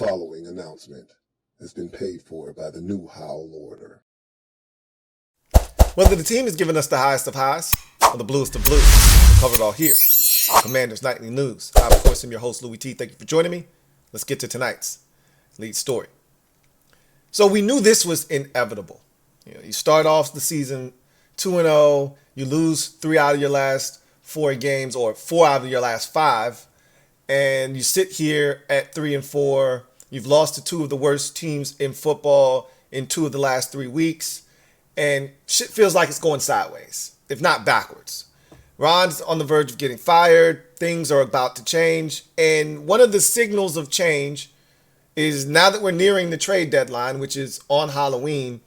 following announcement has been paid for by the new Howell order. Whether the team is giving us the highest of highs or the bluest of blues, we'll cover it all here. Commanders Nightly News. I, of course, am your host, Louie T. Thank you for joining me. Let's get to tonight's lead story. So we knew this was inevitable. You start off the season 2-0, you lose 3 out of your last 4 games, or 4 out of your last 5, and you sit here at 3-4. You've lost to 2 of the worst teams in football in 2 of the last 3 weeks, and shit feels like it's going sideways, if not backwards. Ron's on the verge of getting fired. Things are about to change, and one of the signals of change is now that we're nearing the trade deadline, which is on Halloween,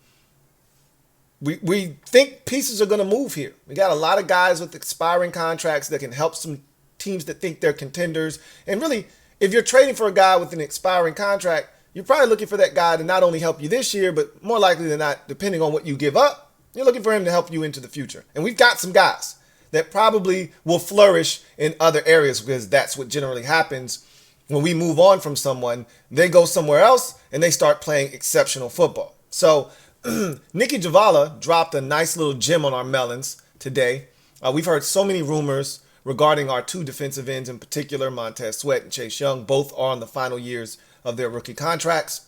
we think pieces are going to move here. We got a lot of guys with expiring contracts that can help some teams that think they're contenders. And really, if you're trading for a guy with an expiring contract, you're probably looking for that guy to not only help you this year, but more likely than not, depending on what you give up, you're looking for him to help you into the future. And we've got some guys that probably will flourish in other areas, because that's what generally happens when we move on from someone. They go somewhere else and they start playing exceptional football. So Nicki Jhabvala dropped a nice little gem on our melons today. We've heard so many rumors regarding our 2 defensive ends in particular, Montez Sweat and Chase Young. Both are on the final years of their rookie contracts.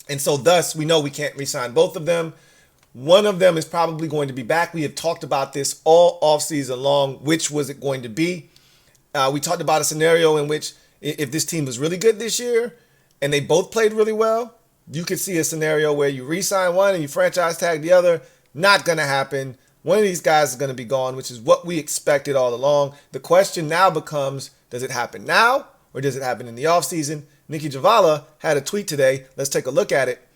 And so thus, we know we can't re-sign both of them. One of them is probably going to be back. We have talked about this all offseason long. Which was it going to be? We talked about a scenario in which if this team was really good this year and they both played really well, you could see a scenario where you re-sign one and you franchise tag the other. Not going to happen. One of these guys is going to be gone, which is what we expected all along. The question now becomes, does it happen now or does it happen in the offseason? Nicki Jhabvala had a tweet today. Let's take a look at it,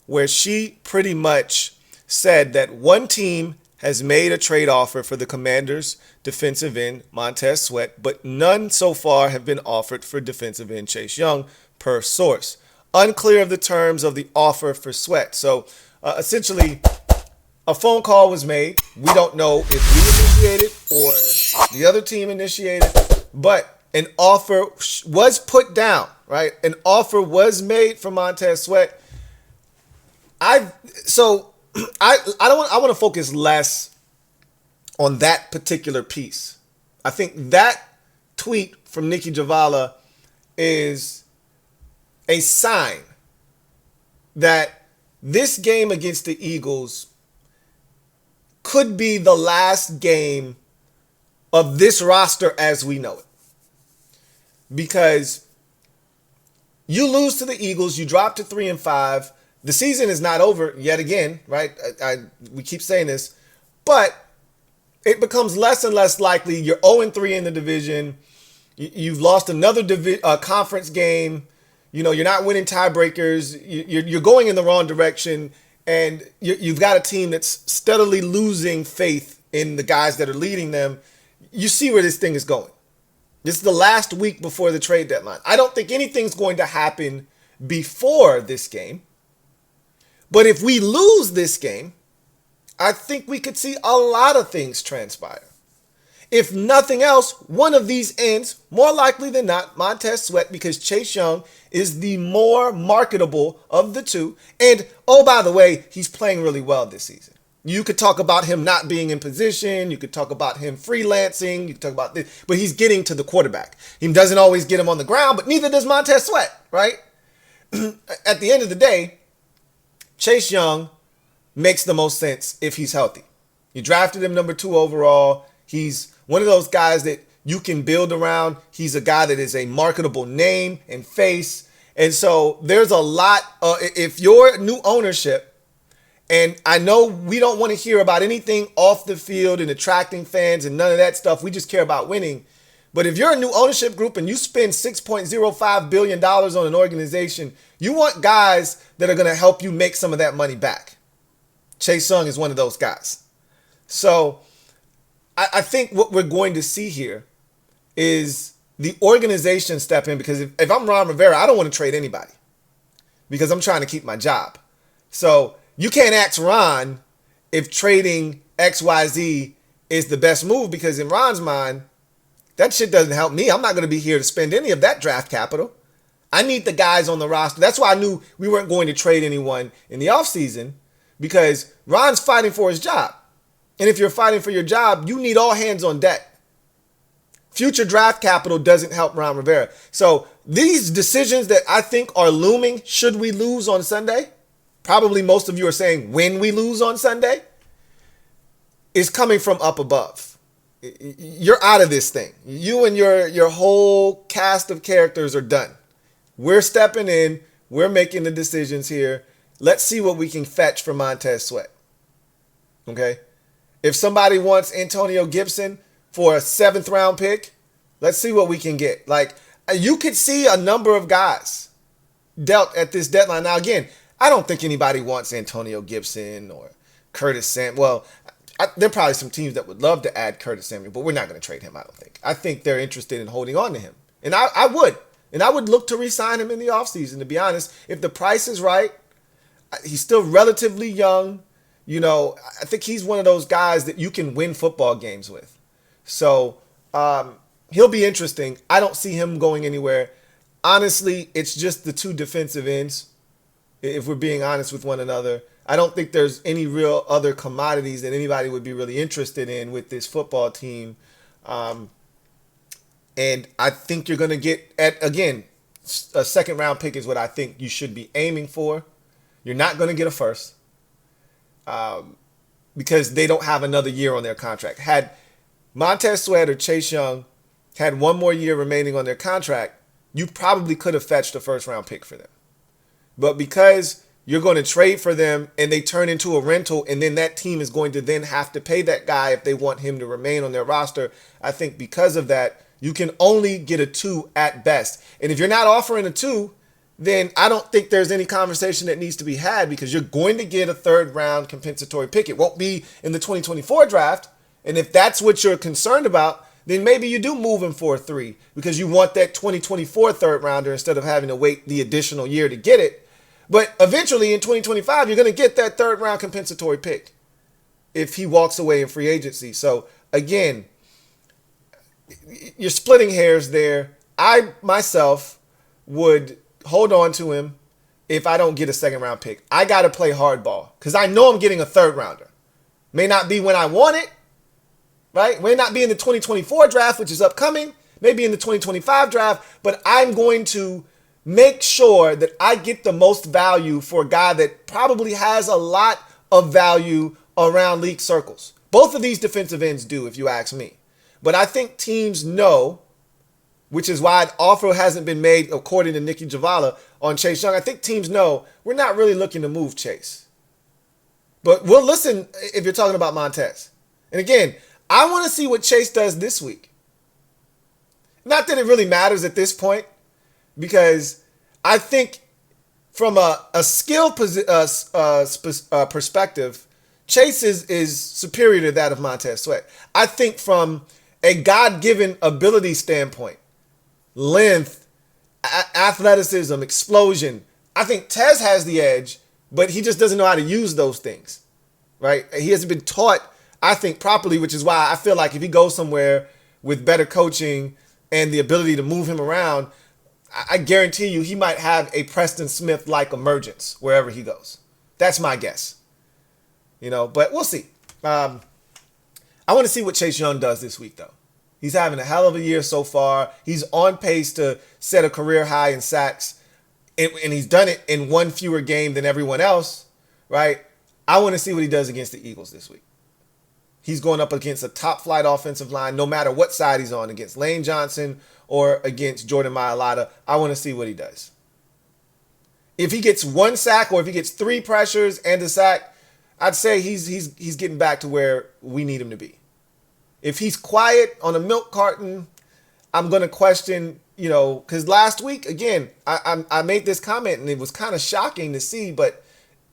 where she pretty much said that one team has made a trade offer for the Commanders' defensive end, Montez Sweat, but none so far have been offered for defensive end Chase Young, per source. Unclear of the terms of the offer for Sweat. So essentially, a phone call was made. We don't know if we initiated or the other team initiated, but an offer was put down, right? An offer was made for Montez Sweat. I want to focus less on that particular piece. I think that tweet from Nicki Jhabvala is a sign that this game against the Eagles could be the last game of this roster as we know it. Because you lose to the Eagles, you drop to 3-5. The season is not over yet again, right? We keep saying this, but it becomes less and less likely. You're 0-3 in the division. You've lost another conference game. You know, you're not winning tiebreakers. You're going in the wrong direction, and you've got a team that's steadily losing faith in the guys that are leading them. You see where this thing is going. This is the last week before the trade deadline. I don't think anything's going to happen before this game. But if we lose this game, I think we could see a lot of things transpire. If nothing else, one of these ends, more likely than not, Montez Sweat, because Chase Young is the more marketable of the 2. And, oh, by the way, he's playing really well this season. You could talk about him not being in position. You could talk about him freelancing. You could talk about this, but he's getting to the quarterback. He doesn't always get him on the ground, but neither does Montez Sweat, right? At the end of the day, Chase Young makes the most sense if he's healthy. You drafted him number 2 overall. He's one of those guys that you can build around. He's a guy that is a marketable name and face. And so there's a lot. If you're new ownership, and I know we don't want to hear about anything off the field and attracting fans and none of that stuff. We just care about winning. But if you're a new ownership group and you spend $6.05 billion on an organization, you want guys that are going to help you make some of that money back. Chase Young is one of those guys. So I think what we're going to see here is the organization step in, because if I'm Ron Rivera, I don't want to trade anybody because I'm trying to keep my job. So you can't ask Ron if trading XYZ is the best move, because in Ron's mind, that shit doesn't help me. I'm not going to be here to spend any of that draft capital. I need the guys on the roster. That's why I knew we weren't going to trade anyone in the offseason, because Ron's fighting for his job. And if you're fighting for your job, you need all hands on deck. Future draft capital doesn't help Ron Rivera. So these decisions that I think are looming, should we lose on Sunday, probably most of you are saying when we lose on Sunday, is coming from up above. You're out of this thing. You and your whole cast of characters are done. We're stepping in. We're making the decisions here. Let's see what we can fetch from Montez Sweat. Okay? If somebody wants Antonio Gibson for a 7th round pick, let's see what we can get. Like, you could see a number of guys dealt at this deadline. Now, again, I don't think anybody wants Antonio Gibson or Curtis Samuel. Well, there are probably some teams that would love to add Curtis Samuel, but we're not going to trade him, I don't think. I think they're interested in holding on to him. And I would. And I would look to re-sign him in the offseason, to be honest. If the price is right, he's still relatively young. You know, I think he's one of those guys that you can win football games with. So he'll be interesting. I don't see him going anywhere. Honestly, it's just the two defensive ends, if we're being honest with one another. I don't think there's any real other commodities that anybody would be really interested in with this football team. And I think you're going to get, again, a 2nd round pick is what I think you should be aiming for. You're not going to get a 1st because they don't have another year on their contract. Had Montez Sweat or Chase Young had one more year remaining on their contract, you probably could have fetched a 1st round pick for them. But because you're going to trade for them and they turn into a rental, and then that team is going to then have to pay that guy if they want him to remain on their roster, I think because of that, you can only get a 2 at best. And if you're not offering a 2, then I don't think there's any conversation that needs to be had, because you're going to get a 3rd round compensatory pick. It won't be in the 2024 draft. And if that's what you're concerned about, then maybe you do move him for a 3 because you want that 2024 3rd rounder instead of having to wait the additional year to get it. But eventually in 2025, you're going to get that 3rd round compensatory pick if he walks away in free agency. So again, you're splitting hairs there. I myself would hold on to him if I don't get a 2nd round pick. I got to play hardball because I know I'm getting a 3rd rounder. May not be when I want it, right? May not be in the 2024 draft, which is upcoming. Maybe in the 2025 draft, but I'm going to make sure that I get the most value for a guy that probably has a lot of value around league circles. Both of these defensive ends do, if you ask me. But I think teams know, which is why an offer hasn't been made, according to Nicki Jhabvala, on Chase Young. I think teams know we're not really looking to move Chase. But we'll listen if you're talking about Montez. And again, I want to see what Chase does this week. Not that it really matters at this point, because I think from a skill perspective, Chase is superior to that of Montez Sweat. I think from a God-given ability standpoint, length, athleticism, explosion, I think Tez has the edge, but he just doesn't know how to use those things, right? He hasn't been taught, I think, properly, which is why I feel like if he goes somewhere with better coaching and the ability to move him around, I guarantee you he might have a Preston Smith-like emergence wherever he goes. That's my guess. But we'll see. I want to see what Chase Young does this week, though. He's having a hell of a year so far. He's on pace to set a career high in sacks, and he's done it in one fewer game than everyone else, right? I want to see what he does against the Eagles this week. He's going up against a top-flight offensive line, no matter what side he's on, against Lane Johnson or against Jordan Mailata. I want to see what he does. If he gets 1 sack or if he gets 3 pressures and a sack, I'd say he's getting back to where we need him to be. If he's quiet on a milk carton, I'm going to question, because last week, again, I made this comment and it was kind of shocking to see, but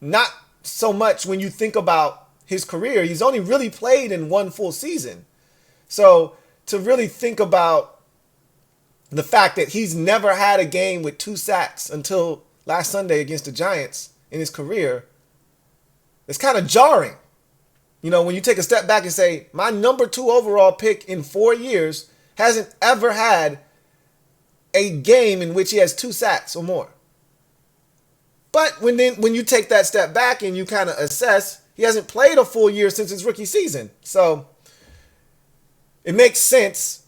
not so much when you think about his career. He's only really played in 1 full season. So to really think about the fact that he's never had a game with 2 sacks until last Sunday against the Giants in his career, it's kind of jarring. When you take a step back and say, my number 2 overall pick in 4 years hasn't ever had a game in which he has 2 sacks or more. But when you take that step back and you kind of assess, he hasn't played a full year since his rookie season. So it makes sense.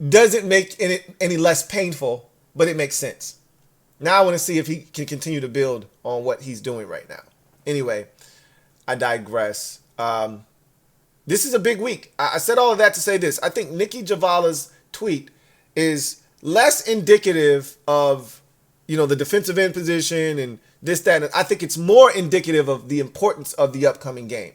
Doesn't make it any less painful, but it makes sense. Now I want to see if he can continue to build on what he's doing right now. Anyway, I digress. This is a big week. I said all of that to say this. I think Nicki Jhabvala's tweet is less indicative of, the defensive end position and this, that, and I think it's more indicative of the importance of the upcoming game.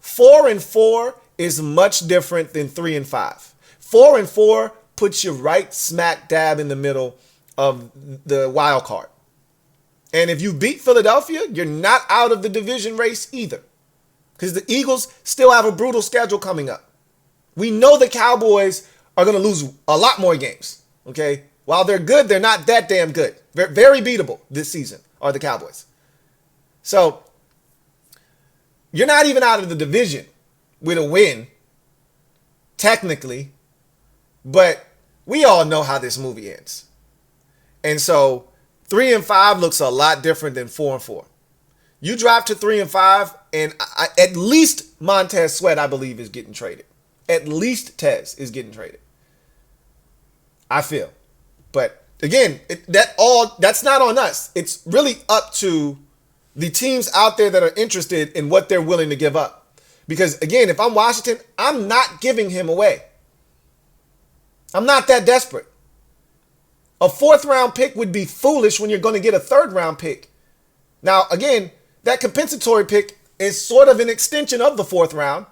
4-4 is much different than 3-5. 4-4 puts you right smack dab in the middle of the wild card. And if you beat Philadelphia, you're not out of the division race either. Because the Eagles still have a brutal schedule coming up. We know the Cowboys are going to lose a lot more games. Okay? While they're good, they're not that damn good. Very beatable this season are the Cowboys. So, you're not even out of the division with a win, technically. But we all know how this movie ends. And so 3-5 looks a lot different than 4-4. You drop to 3-5, and at least Montez Sweat, I believe, is getting traded. At least Tez is getting traded. I feel. But again, that's not on us. It's really up to the teams out there that are interested in what they're willing to give up. Because again, if I'm Washington, I'm not giving him away. I'm not that desperate. A 4th-round pick would be foolish when you're going to get a 3rd-round pick. Now, again, that compensatory pick is sort of an extension of the 4th round.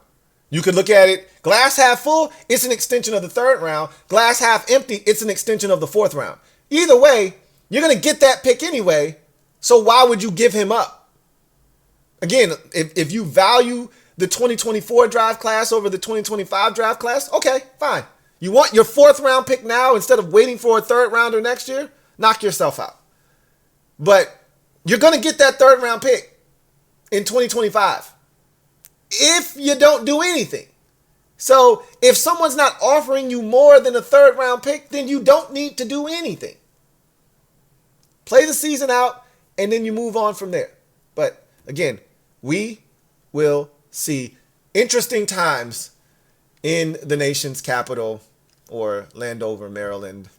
You could look at it, glass half full, it's an extension of the 3rd round. Glass half empty, it's an extension of the 4th round. Either way, you're going to get that pick anyway, so why would you give him up? Again, if you value the 2024 draft class over the 2025 draft class, okay, fine. You want your 4th-round pick now instead of waiting for a 3rd rounder next year? Knock yourself out. But you're going to get that 3rd-round pick in 2025 if you don't do anything. So if someone's not offering you more than a 3rd-round pick, then you don't need to do anything. Play the season out, and then you move on from there. But again, we will see interesting times in the nation's capital, or Landover, Maryland.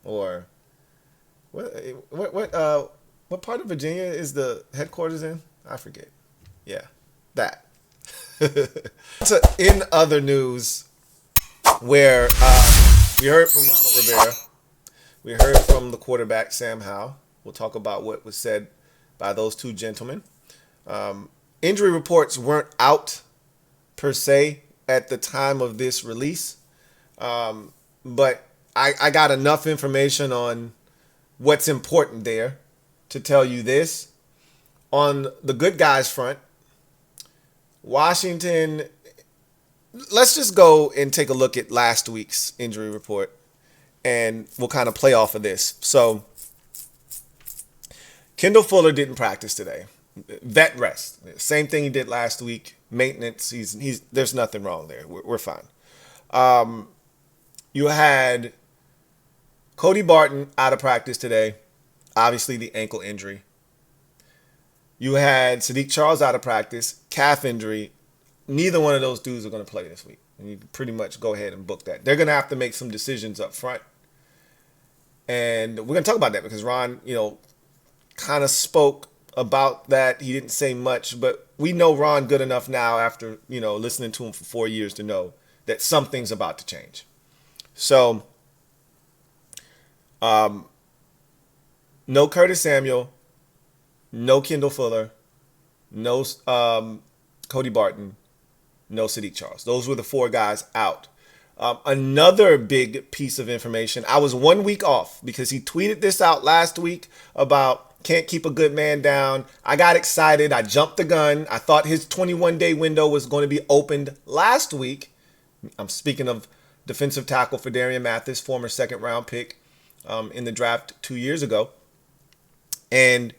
Or what part of Virginia is the headquarters in? I forget. Yeah, that. So in other news, where we heard from Ronald Rivera, we heard from the quarterback Sam Howell. We'll talk about what was said by those two gentlemen. Injury reports weren't out per se at the time of this release, but I got enough information on what's important there to tell you this. On the good guys front, Washington, let's just go and take a look at last week's injury report, and we'll kind of play off of this. So Kendall Fuller didn't practice today. Vet rest. Same thing he did last week. Maintenance. He's there's nothing wrong there. We're fine. You had Cody Barton out of practice today. Obviously the ankle injury. You had Sadiq Charles out of practice. Calf injury. Neither one of those dudes are going to play this week. And you can pretty much go ahead and book that. They're going to have to make some decisions up front. And we're going to talk about that because Ron, kind of spoke about that. He didn't say much, but we know Ron good enough now after, listening to him for 4 years to know that something's about to change. So, no Curtis Samuel, no Kendall Fuller, no Cody Barton, no Sadiq Charles. Those were the 4 guys out. Another big piece of information. I was 1 week off because he tweeted this out last week about can't keep a good man down. I got excited. I jumped the gun. I thought his 21-day window was going to be opened last week. I'm speaking of defensive tackle for Darian Mathis, former 2nd-round pick in the draft 2 years ago. And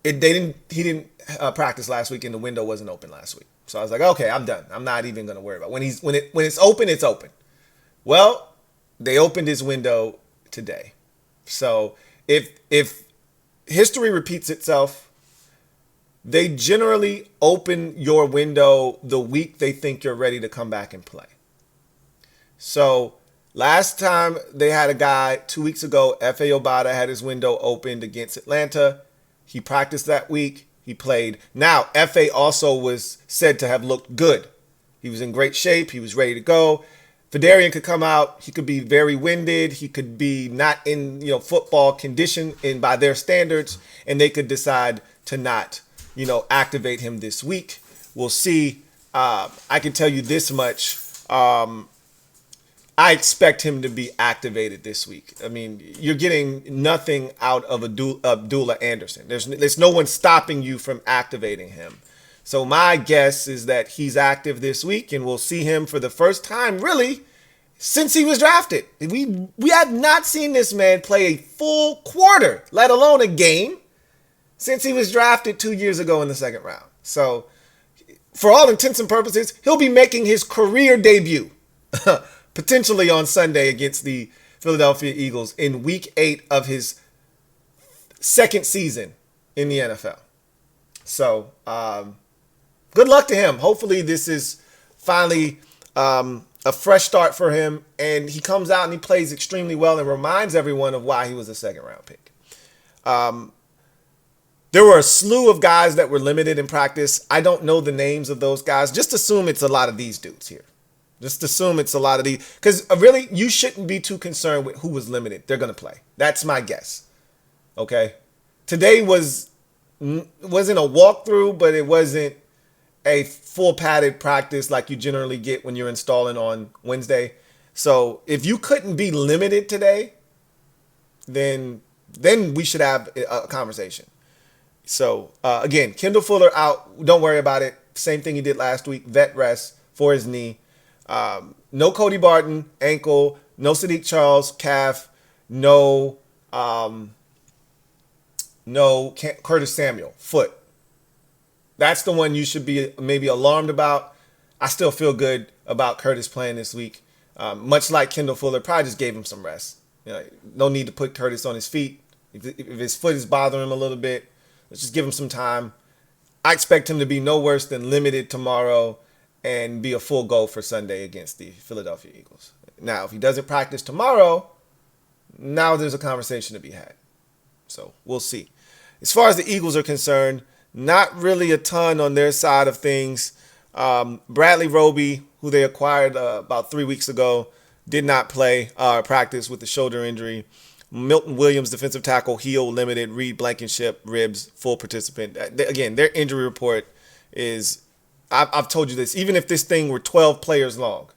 he didn't practice last week, and the window wasn't open last week. So I was like, okay, I'm done. I'm not even going to worry about it. When it's open, it's open. Well, they opened his window today. So if history repeats itself, they generally open your window the week they think you're ready to come back and play. So last time they had a guy 2 weeks ago, F.A. Obata had his window opened against Atlanta. He practiced that week. He played. Now, F.A. also was said to have looked good. He was in great shape. He was ready to go. Fedarian could come out. He could be very winded. He could be not in football condition and by their standards, and they could decide to not activate him this week. We'll see. I can tell you this much. I expect him to be activated this week. I mean, you're getting nothing out of Abdullah Anderson. There's no one stopping you from activating him. So my guess is that he's active this week, and we'll see him for the first time, really, since he was drafted. We have not seen this man play a full quarter, let alone a game, since he was drafted 2 years ago in the second round. So for all intents and purposes, he'll be making his career debut potentially on Sunday against the Philadelphia Eagles in week 8 of his second season in the NFL. So good luck to him. Hopefully this is finally a fresh start for him, and he comes out and he plays extremely well and reminds everyone of why he was a second-round pick. There were a slew of guys that were limited in practice. I don't know the names of those guys. Just assume it's a lot of these dudes here. Just assume it's a lot of these. Because really, you shouldn't be too concerned with who was limited. They're going to play. That's my guess. Okay? Today wasn't a walkthrough, but it wasn't a full padded practice like you generally get when you're installing on Wednesday. So if you couldn't be limited today, then we should have a conversation. So again, Kendall Fuller out. Don't worry about it. Same thing he did last week. Vet rest for his knee. No Cody Barton, ankle. No Sadiq Charles, calf. No Curtis Samuel, foot. That's the one you should be maybe alarmed about. I still feel good about Curtis playing this week. Much like Kendall Fuller, probably just gave him some rest. No need to put Curtis on his feet. If his foot is bothering him a little bit, let's just give him some time. I expect him to be no worse than limited tomorrow and be a full go for Sunday against the Philadelphia Eagles. Now, if he doesn't practice tomorrow, now there's a conversation to be had. So we'll see. As far as the Eagles are concerned, not really a ton on their side of things. Bradley Roby, who they acquired about 3 weeks ago, did not play practice with the shoulder injury. Milton Williams, defensive tackle, heel limited. Reed Blankenship, ribs, full participant. Again, their injury report is, I've told you this, even if this thing were 12 players long,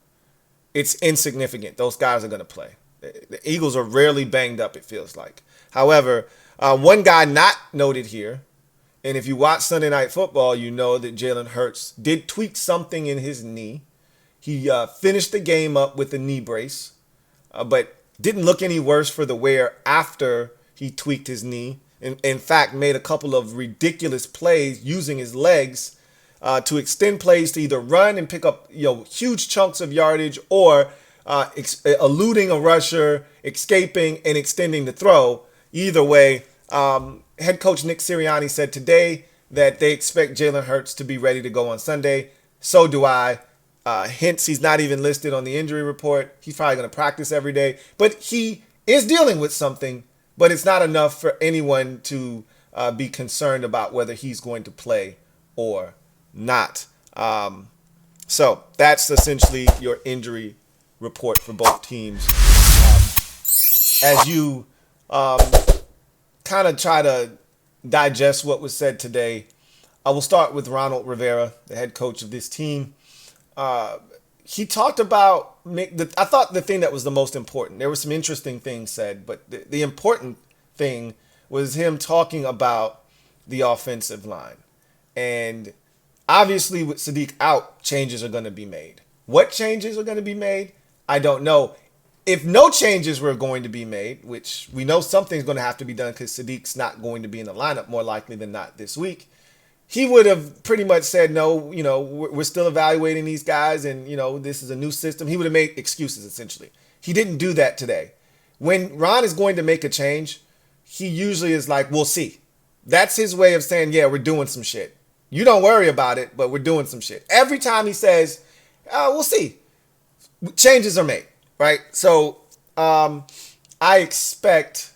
it's insignificant. Those guys are going to play. The Eagles are rarely banged up, it feels like. However, one guy not noted here, and if you watch Sunday Night Football, you know that Jalen Hurts did tweak something in his knee. He finished the game up with a knee brace, but didn't look any worse for the wear after he tweaked his knee. In fact, made a couple of ridiculous plays using his legs to extend plays to either run and pick up huge chunks of yardage or eluding a rusher, escaping, and extending the throw. Either way, head coach Nick Sirianni said today that they expect Jalen Hurts to be ready to go on Sunday. So do I. Hence, he's not even listed on the injury report. He's probably going to practice every day. But he is dealing with something, but it's not enough for anyone to be concerned about whether he's going to play or not. So that's essentially your injury report for both teams. As you kind of try to digest what was said today, I will start with Ronald Rivera, the head coach of this team. He talked about, I thought the thing that was the most important, there were some interesting things said, but the important thing was him talking about the offensive line. And obviously with Sadiq out, changes are going to be made. What changes are going to be made? I don't know. If no changes were going to be made, which we know something's going to have to be done because Sadiq's not going to be in the lineup more likely than not this week, he would have pretty much said, no, we're still evaluating these guys, and, this is a new system. He would have made excuses, essentially. He didn't do that today. When Ron is going to make a change, he usually is like, we'll see. That's his way of saying, yeah, we're doing some shit. You don't worry about it, but we're doing some shit. Every time he says, we'll see, changes are made, right? So I expect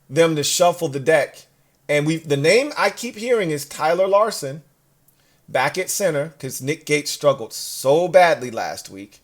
them to shuffle the deck. And the name I keep hearing is Tyler Larson back at center, because Nick Gates struggled so badly last week.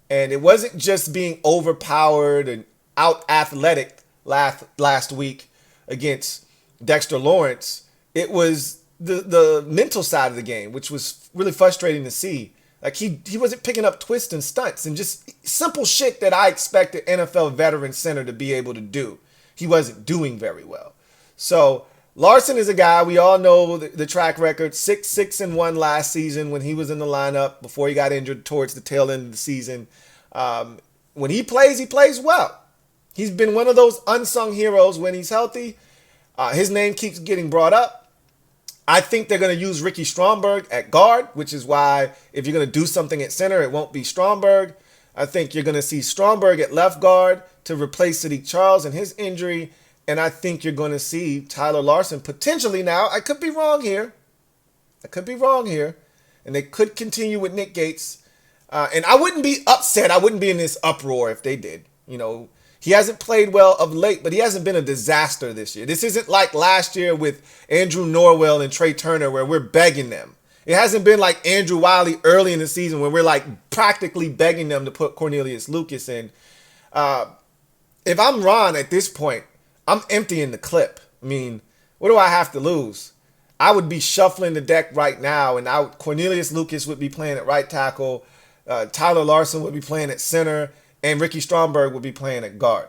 And it wasn't just being overpowered and out athletic last week against Dexter Lawrence. It was the mental side of the game, which was really frustrating to see. Like he wasn't picking up twists and stunts and just simple shit that I expected NFL veteran center to be able to do. He wasn't doing very well. So Larson is a guy, we all know the track record, 6-1 last season when he was in the lineup before he got injured towards the tail end of the season. When he plays well. He's been one of those unsung heroes when he's healthy. His name keeps getting brought up. I think they're going to use Ricky Stromberg at guard, which is why if you're going to do something at center, it won't be Stromberg. I think you're going to see Stromberg at left guard to replace Sadiq Charles and his injury. And I think you're going to see Tyler Larson potentially now. I could be wrong here. And they could continue with Nick Gates. And I wouldn't be upset. I wouldn't be in this uproar if they did. He hasn't played well of late, but he hasn't been a disaster this year. This isn't like last year with Andrew Norwell and Trey Turner where we're begging them. It hasn't been like Andrew Wiley early in the season where we're like practically begging them to put Cornelius Lucas in. If I'm Ron at this point, I'm emptying the clip. I mean, what do I have to lose? I would be shuffling the deck right now, and Cornelius Lucas would be playing at right tackle. Tyler Larson would be playing at center, and Ricky Stromberg would be playing at guard.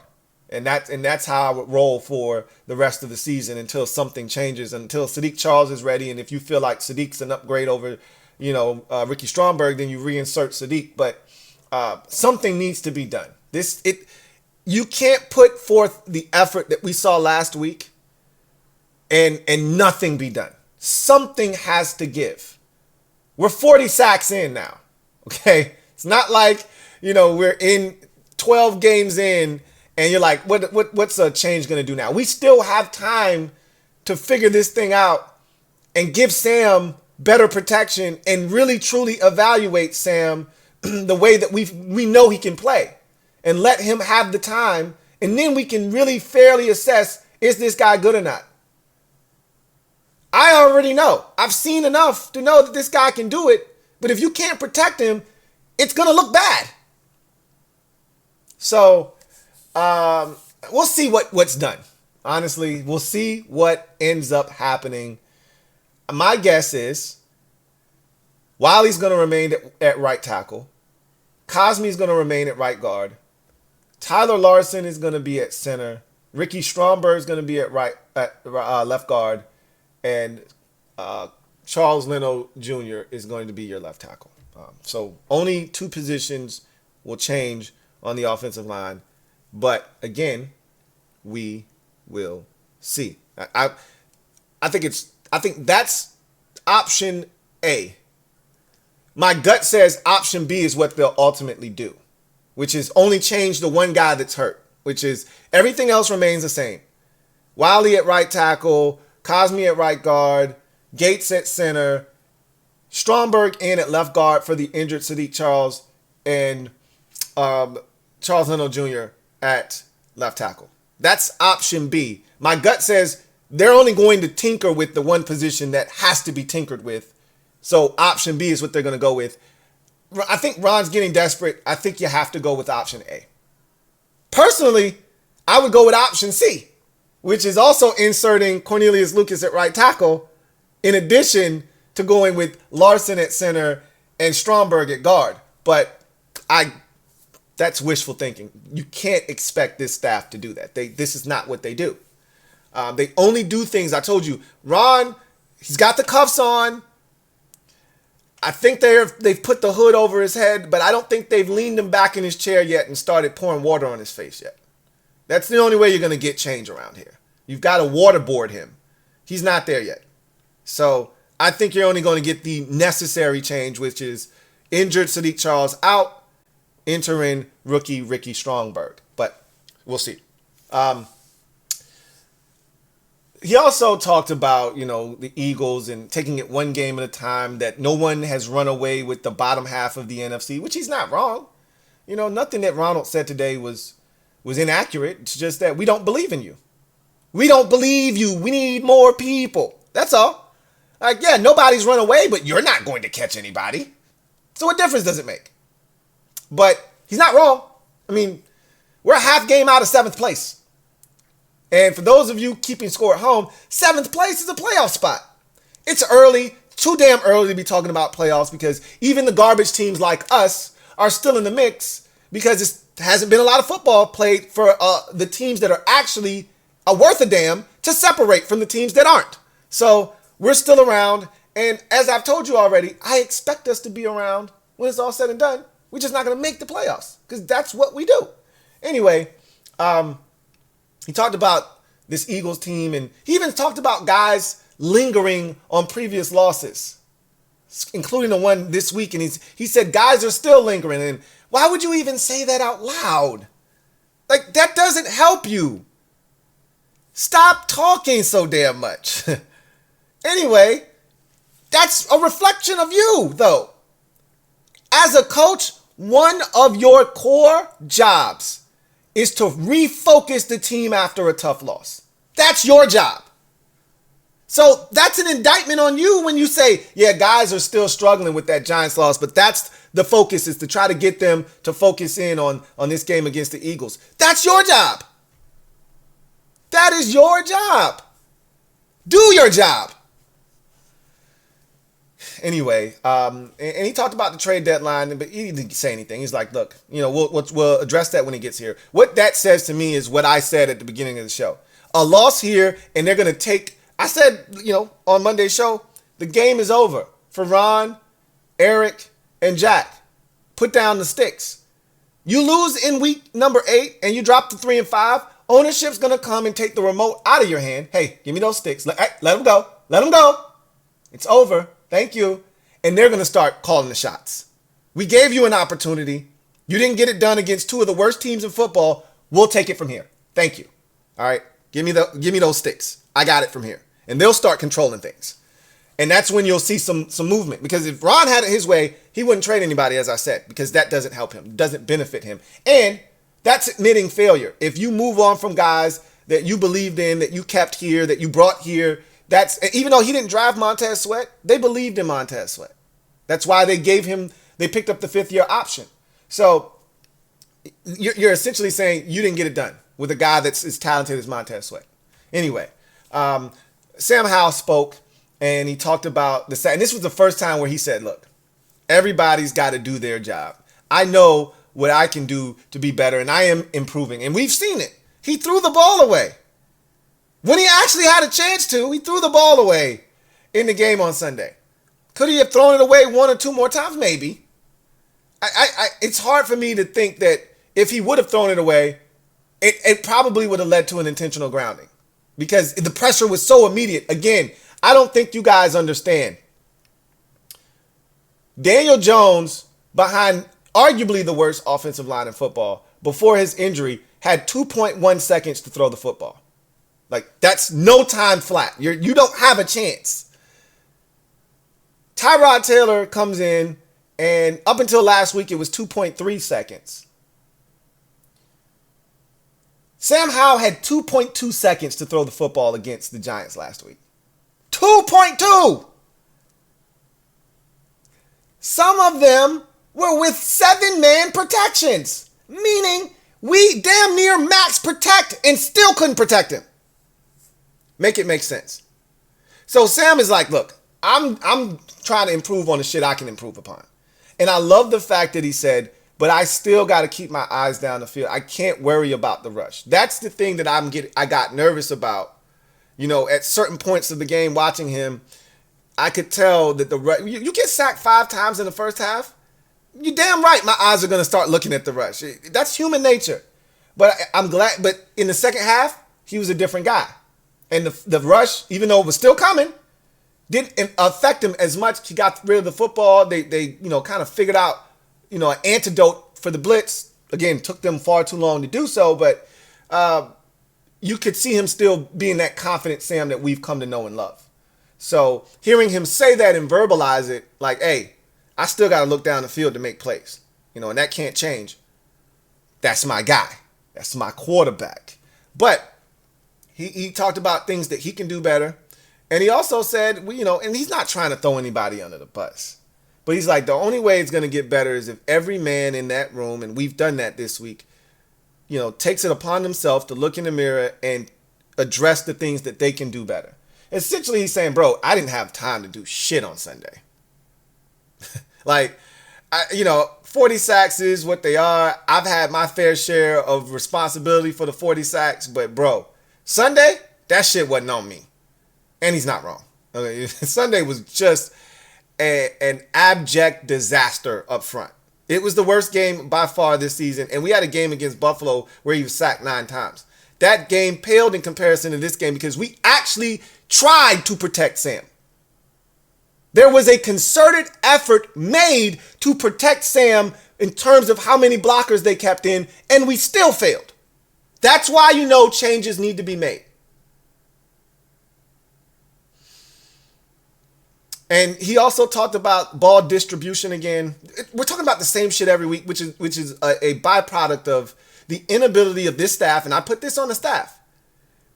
And that's how I would roll for the rest of the season until something changes, until Sadiq Charles is ready. And if you feel like Sadiq's an upgrade over, Ricky Stromberg, then you reinsert Sadiq. But something needs to be done. You can't put forth the effort that we saw last week and nothing be done. Something has to give. We're 40 sacks in now. Okay? It's not like, we're in 12 games in and you're like, what's a change going to do now? We still have time to figure this thing out and give Sam better protection and really truly evaluate Sam the way that we know he can play. And let him have the time, and then we can really fairly assess, is this guy good or not? I already know. I've seen enough to know that this guy can do it, but if you can't protect him, it's going to look bad. So we'll see what's done. Honestly, we'll see what ends up happening. My guess is Wiley's going to remain at right tackle. Cosme's going to remain at right guard. Tyler Larson is going to be at center. Ricky Stromberg is going to be at left guard. And Charles Leno Jr. is going to be your left tackle. So only two positions will change on the offensive line. But again, we will see. I think that's option A. My gut says option B is what they'll ultimately do, which is only change the one guy that's hurt, which is everything else remains the same. Wiley at right tackle, Cosme at right guard, Gates at center, Stromberg in at left guard for the injured Sadiq Charles, and Charles Leno Jr. at left tackle. That's option B. My gut says they're only going to tinker with the one position that has to be tinkered with. So option B is what they're going to go with. I think Ron's getting desperate. I think you have to go with option A. Personally, I would go with option C, which is also inserting Cornelius Lucas at right tackle, in addition to going with Larson at center and Stromberg at guard. But that's wishful thinking. You can't expect this staff to do that. This is not what they do. They only do things. I told you, Ron, he's got the cuffs on. I think they've put the hood over his head, but I don't think they've leaned him back in his chair yet and started pouring water on his face yet. That's the only way you're going to get change around here. You've got to waterboard him. He's not there yet. So I think you're only going to get the necessary change, which is injured Sadiq Charles out, entering rookie Ricky Strongberg. But we'll see. He also talked about, the Eagles and taking it one game at a time, that no one has run away with the bottom half of the NFC, which he's not wrong. Nothing that Ronald said today was inaccurate. It's just that we don't believe in you. We don't believe you. We need more people. That's all. Nobody's run away, but you're not going to catch anybody. So what difference does it make? But he's not wrong. I mean, we're a half game out of 7th place. And for those of you keeping score at home, 7th place is a playoff spot. It's early, too damn early to be talking about playoffs, because even the garbage teams like us are still in the mix, because it hasn't been a lot of football played for the teams that are actually worth a damn to separate from the teams that aren't. So we're still around. And as I've told you already, I expect us to be around when it's all said and done. We're just not going to make the playoffs, because that's what we do. Anyway, he talked about this Eagles team, and he even talked about guys lingering on previous losses, including the one this week. And he said guys are still lingering. And why would you even say that out loud? Like, that doesn't help you. Stop talking so damn much. Anyway, that's a reflection of you, though. As a coach, one of your core jobs is to refocus the team after a tough loss. That's your job. So that's an indictment on you when you say, yeah, guys are still struggling with that Giants loss, but that's the focus, is to try to get them to focus in on this game against the Eagles. That's your job. That is your job. Do your job. Anyway, and he talked about the trade deadline, but he didn't say anything. He's like, look, we'll address that when he gets here. What that says to me is what I said at the beginning of the show. A loss here, and they're going to take, I said, on Monday's show, the game is over for Ron, Eric, and Jack. Put down the sticks. You lose in week number 8, and you drop to 3 and 5, ownership's going to come and take the remote out of your hand. Hey, give me those sticks. Let them go. Let them go. It's over. Thank you. And they're going to start calling the shots. We gave you an opportunity. You didn't get it done against 2 of the worst teams in football. We'll take it from here. Thank you. All right. Give me those sticks. I got it from here. And they'll start controlling things. And that's when you'll see some movement. Because if Ron had it his way, he wouldn't trade anybody, as I said, because that doesn't help him, doesn't benefit him. And that's admitting failure. If you move on from guys that you believed in, that you kept here, that you brought here, that's, even though he didn't draft Montez Sweat, they believed in Montez Sweat. That's why they picked up the 5th-year option. So you're essentially saying you didn't get it done with a guy that's as talented as Montez Sweat. Anyway, Sam Howell spoke, and he talked about and this was the first time where he said, look, everybody's got to do their job. I know what I can do to be better, and I am improving. And we've seen it. He threw the ball away. When he actually had a chance to, he threw the ball away in the game on Sunday. Could he have thrown it away 1 or 2 more times? Maybe. It's hard for me to think that if he would have thrown it away, it probably would have led to an intentional grounding, because the pressure was so immediate. Again, I don't think you guys understand. Daniel Jones, behind arguably the worst offensive line in football, before his injury, had 2.1 seconds to throw the football. Like, that's no time flat. You don't have a chance. Tyrod Taylor comes in, and up until last week, it was 2.3 seconds. Sam Howell had 2.2 seconds to throw the football against the Giants last week. 2.2! Some of them were with 7-man protections, meaning we damn near max protect and still couldn't protect him. Make it make sense. So Sam is like, look, I'm trying to improve on the shit I can improve upon. And I love the fact that he said, but I still got to keep my eyes down the field. I can't worry about the rush. That's the thing that I got nervous about. At certain points of the game watching him, I could tell that the rush, you get sacked 5 times in the first half, you're damn right my eyes are going to start looking at the rush. That's human nature. But I'm glad, but in the second half, he was a different guy. And the rush, even though it was still coming, didn't affect him as much. He got rid of the football. They kind of figured out, an antidote for the blitz. Again, took them far too long to do so, but you could see him still being that confident Sam that we've come to know and love. So hearing him say that and verbalize it, like, hey, I still got to look down the field to make plays, and that can't change. That's my guy. That's my quarterback. But he talked about things that he can do better. And he also said, and he's not trying to throw anybody under the bus. But he's like, the only way it's going to get better is if every man in that room, and we've done that this week, takes it upon themselves to look in the mirror and address the things that they can do better. Essentially, he's saying, bro, I didn't have time to do shit on Sunday. 40 sacks is what they are. I've had my fair share of responsibility for the 40 sacks, but bro, Sunday, that shit wasn't on me. And he's not wrong. Okay? Sunday was just an abject disaster up front. It was the worst game by far this season, and we had a game against Buffalo where he was sacked 9 times. That game paled in comparison to this game because we actually tried to protect Sam. There was a concerted effort made to protect Sam in terms of how many blockers they kept in, and we still failed. That's why changes need to be made. And he also talked about ball distribution again. We're talking about the same shit every week, which is a byproduct of the inability of this staff, and I put this on the staff.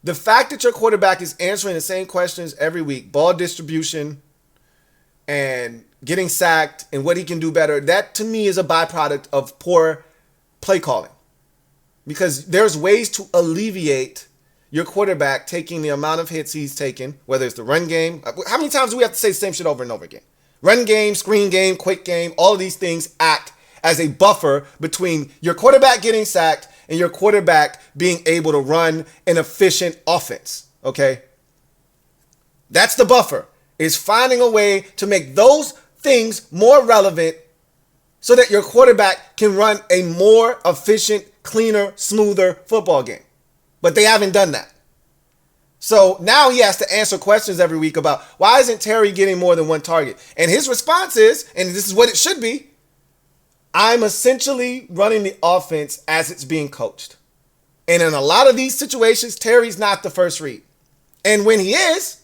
The fact that your quarterback is answering the same questions every week, ball distribution and getting sacked and what he can do better, that to me is a byproduct of poor play calling. Because there's ways to alleviate your quarterback taking the amount of hits he's taken, whether it's the run game. How many times do we have to say the same shit over and over again? Run game, screen game, quick game, all of these things act as a buffer between your quarterback getting sacked and your quarterback being able to run an efficient offense, okay? That's the buffer, is finding a way to make those things more relevant so that your quarterback can run a more efficient, cleaner, smoother football game. But they haven't done that. So now he has to answer questions every week about why isn't Terry getting more than one target? And his response is, and this is what it should be, I'm essentially running the offense as it's being coached. And in a lot of these situations, Terry's not the first read. And when he is,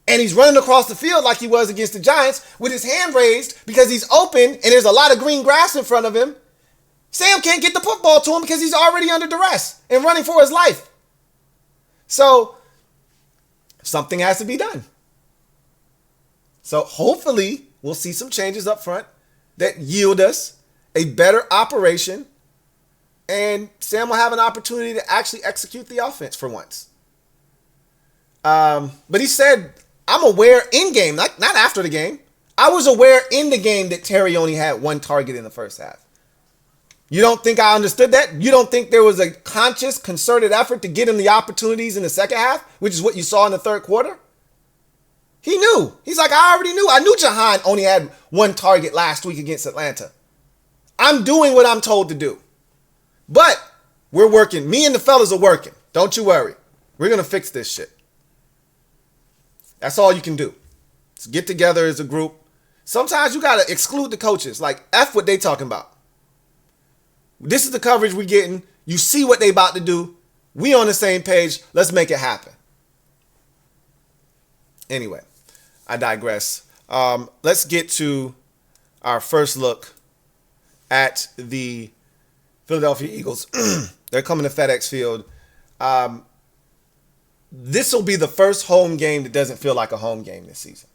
and he's running across the field like he was against the Giants with his hand raised because he's open and there's a lot of green grass in front of him, Sam can't get the football to him because he's already under duress and running for his life. So something has to be done. So hopefully we'll see some changes up front that yield us a better operation, and Sam will have an opportunity to actually execute the offense for once. But he said, I'm aware in game, not after the game. I was aware in the game that Terry only had one target in the first half. You don't think I understood that? You don't think there was a conscious, concerted effort to get him the opportunities in the second half, which is what you saw in the third quarter? He knew. He's like, I already knew. I knew Jahan only had one target last week against Atlanta. I'm doing what I'm told to do. But we're working. Me and the fellas are working. Don't you worry. We're going to fix this shit. That's all you can do. Just get together as a group. Sometimes you got to exclude the coaches. Like, F what they talking about. This is the coverage we're getting. You see what they about to do. We on the same page. Let's make it happen. Anyway, I digress. Let's get to our first look at the Philadelphia Eagles. They're coming to FedEx Field. This will be the first home game that doesn't feel like a home game this season.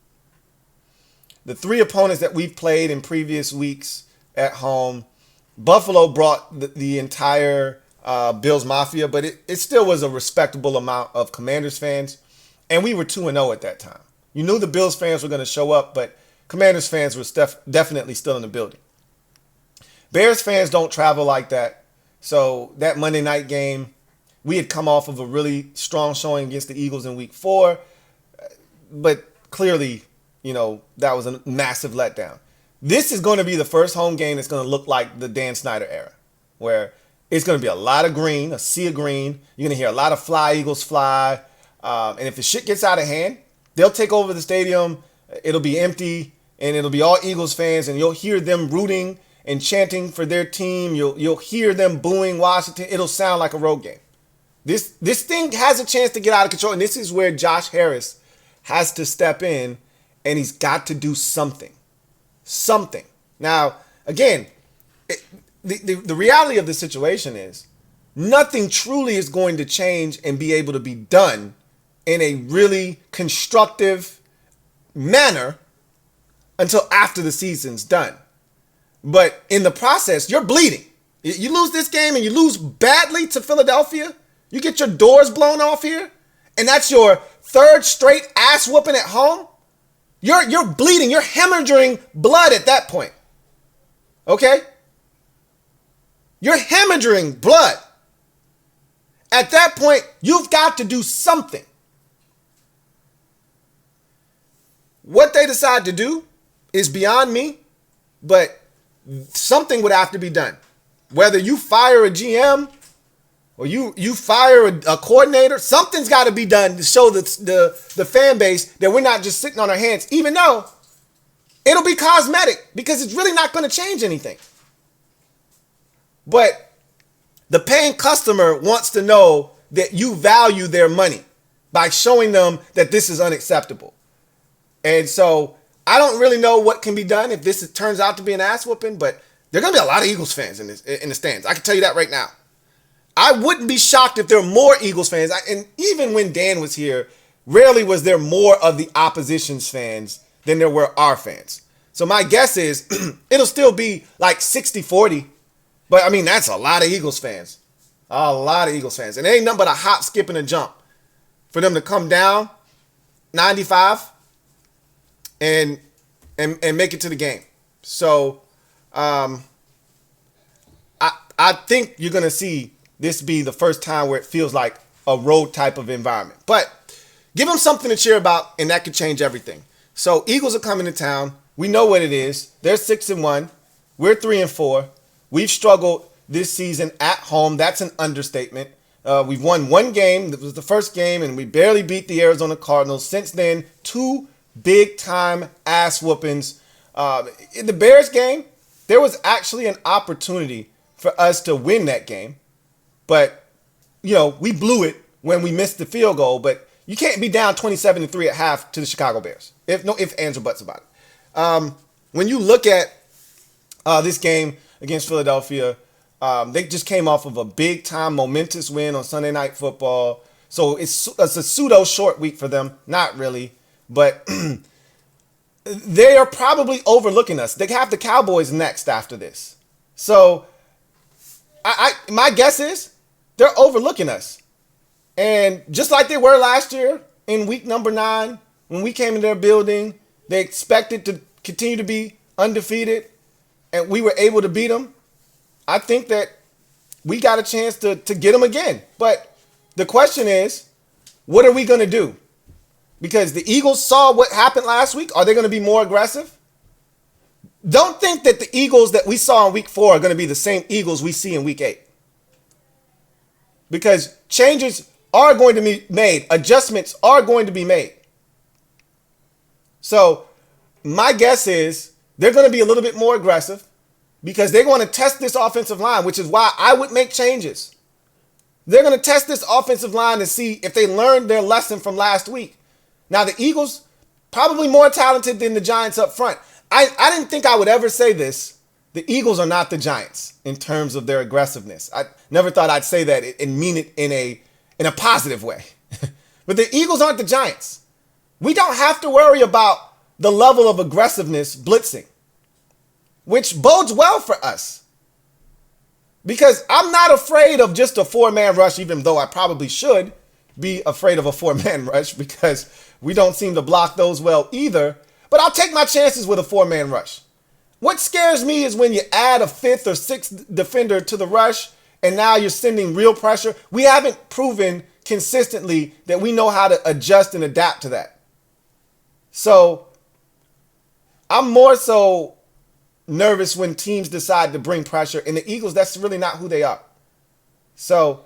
The 3 opponents that we've played in previous weeks at home, Buffalo brought the entire Bills Mafia, but it still was a respectable amount of Commanders fans. And we were 2-0 at that time. You knew the Bills fans were going to show up, but Commanders fans were definitely still in the building. Bears fans don't travel like that. So that Monday night game, we had come off of a really strong showing against the Eagles in week 4. But clearly, that was a massive letdown. This is going to be the first home game that's going to look like the Dan Snyder era, where it's going to be a lot of green, a sea of green. You're going to hear a lot of fly Eagles fly. And if the shit gets out of hand, they'll take over the stadium It'll be empty, and it'll be all Eagles fans, and you'll hear them rooting and chanting for their team. You'll hear them booing Washington. It'll sound like a road game. This thing has a chance to get out of control, and this is where Josh Harris has to step in, and he's got to do something. Something. Now, again, the reality of the situation is nothing truly is going to change and be able to be done in a really constructive manner until after the season's done. But in the process, you're bleeding. You lose this game and you lose badly to Philadelphia. You get your doors blown off here, and that's your third straight ass whooping at home. You're bleeding. You're hemorrhaging blood at that point. Okay? You're hemorrhaging blood. At that point, you've got to do something. What they decide to do is beyond me, but something would have to be done. Whether you fire a GM or you fire a coordinator, something's got to be done to show the fan base that we're not just sitting on our hands, even though it'll be cosmetic because it's really not going to change anything. But the paying customer wants to know that you value their money by showing them that this is unacceptable. And so I don't really know what can be done if this turns out to be an ass whooping, but there are going to be a lot of Eagles fans in the stands. I can tell you that right now. I wouldn't be shocked if there were more Eagles fans. And even when Dan was here, rarely was there more of the opposition's fans than there were our fans. So my guess is it'll still be like 60-40. But, I mean, that's a lot of Eagles fans. A lot of Eagles fans. And it ain't nothing but a hop, skip, and a jump for them to come down 95 and make it to the game. So I think you're going to see this be the first time where it feels like a road type of environment. But give them something to cheer about, and that could change everything. So Eagles are coming to town. We know what it is. They're 6-1. We're 3-4. We've struggled this season at home. That's an understatement. We've won one game. That was the first game, and we barely beat the Arizona Cardinals. Since then, 2 big-time ass whoopings. In the Bears game, there was actually an opportunity for us to win that game. But, we blew it when we missed the field goal. But you can't be down 27-3 at half to the Chicago Bears. No ifs, ands, or buts about it. When you look at this game against Philadelphia, they just came off of a big-time momentous win on Sunday Night Football. So it's a pseudo short week for them. Not really. But they are probably overlooking us. They have the Cowboys next after this. So my guess is they're overlooking us. And just like they were last year in week number 9, when we came in their building, they expected to continue to be undefeated, and we were able to beat them. I think that we got a chance to get them again. But the question is, what are we going to do? Because the Eagles saw what happened last week. Are they going to be more aggressive? Don't think that the Eagles that we saw in week 4 are going to be the same Eagles we see in week 8. Because changes are going to be made. Adjustments are going to be made. So my guess is they're going to be a little bit more aggressive because they're going to test this offensive line, which is why I would make changes. They're going to test this offensive line to see if they learned their lesson from last week. Now, the Eagles, probably more talented than the Giants up front. I didn't think I would ever say this. The Eagles are not the Giants in terms of their aggressiveness. I never thought I'd say that and mean it in a positive way. But the Eagles aren't the Giants. We don't have to worry about the level of aggressiveness blitzing, which bodes well for us. Because I'm not afraid of just a 4-man rush, even though I probably should be afraid of a 4-man rush because we don't seem to block those well either. But I'll take my chances with a 4-man rush. What scares me is when you add a 5th or 6th defender to the rush and now you're sending real pressure. We haven't proven consistently that we know how to adjust and adapt to that. So I'm more so nervous when teams decide to bring pressure. And the Eagles, that's really not who they are. So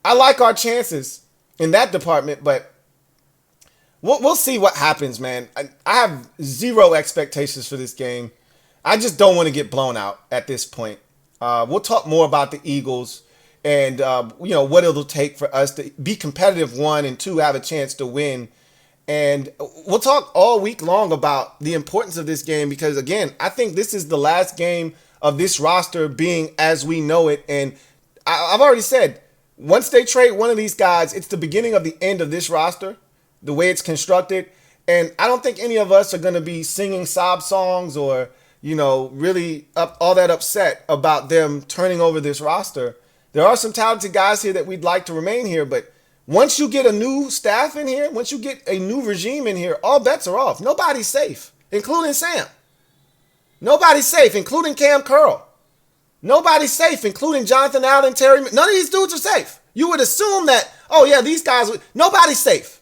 I like our chances in that department, but we'll see what happens, man. I have zero expectations for this game. I just don't want to get blown out at this point. We'll talk more about the Eagles and what it'll take for us to be competitive, one, and two, have a chance to win. And we'll talk all week long about the importance of this game because, again, I think this is the last game of this roster being as we know it. And I've already said, once they trade one of these guys, it's the beginning of the end of this roster, the way it's constructed. And I don't think any of us are going to be singing sob songs or, really all that upset about them turning over this roster. There are some talented guys here that we'd like to remain here, but once you get a new staff in here, once you get a new regime in here, all bets are off. Nobody's safe, including Sam. Nobody's safe, including Cam Curl. Nobody's safe, including Jonathan Allen, Terry. None of these dudes are safe. You would assume that, these guys, nobody's safe.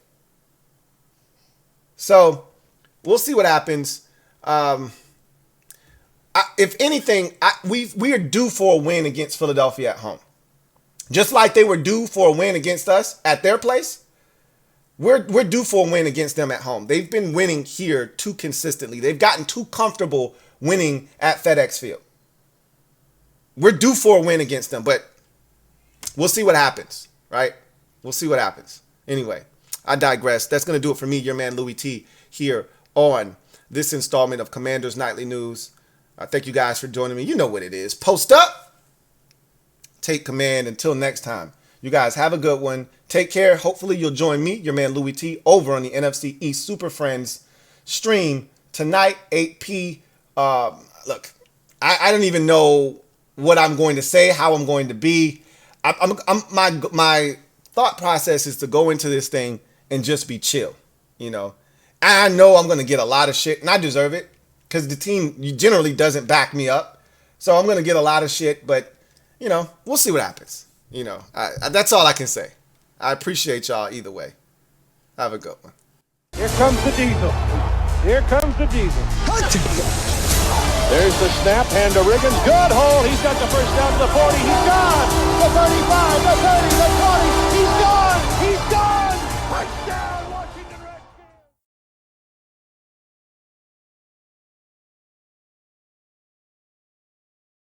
So we'll see what happens. If anything, we are due for a win against Philadelphia at home. Just like they were due for a win against us at their place, we're due for a win against them at home. They've been winning here too consistently. They've gotten too comfortable winning at FedEx Field. We're due for a win against them, but we'll see what happens, right? We'll see what happens. Anyway, I digress. That's going to do it for me, your man Louie T, here on this installment of Commanders Nightly News. Thank you guys for joining me. You know what it is. Post up. Take command. Until next time. You guys have a good one. Take care. Hopefully you'll join me, your man Louie T, over on the NFC East Super Friends stream tonight, 8 p. Look, I don't even know what I'm going to say, how I'm going to be. My thought process is to go into this thing and just be chill, I know I'm going to get a lot of shit, and I deserve it, because the team generally doesn't back me up. So I'm going to get a lot of shit, but, we'll see what happens. That's all I can say. I appreciate y'all either way. Have a good one. Here comes the diesel. Here comes the diesel. There's the snap, hand to Riggins. Good hold. He's got the first down to the 40. He's gone. The 35, the 30, the 20.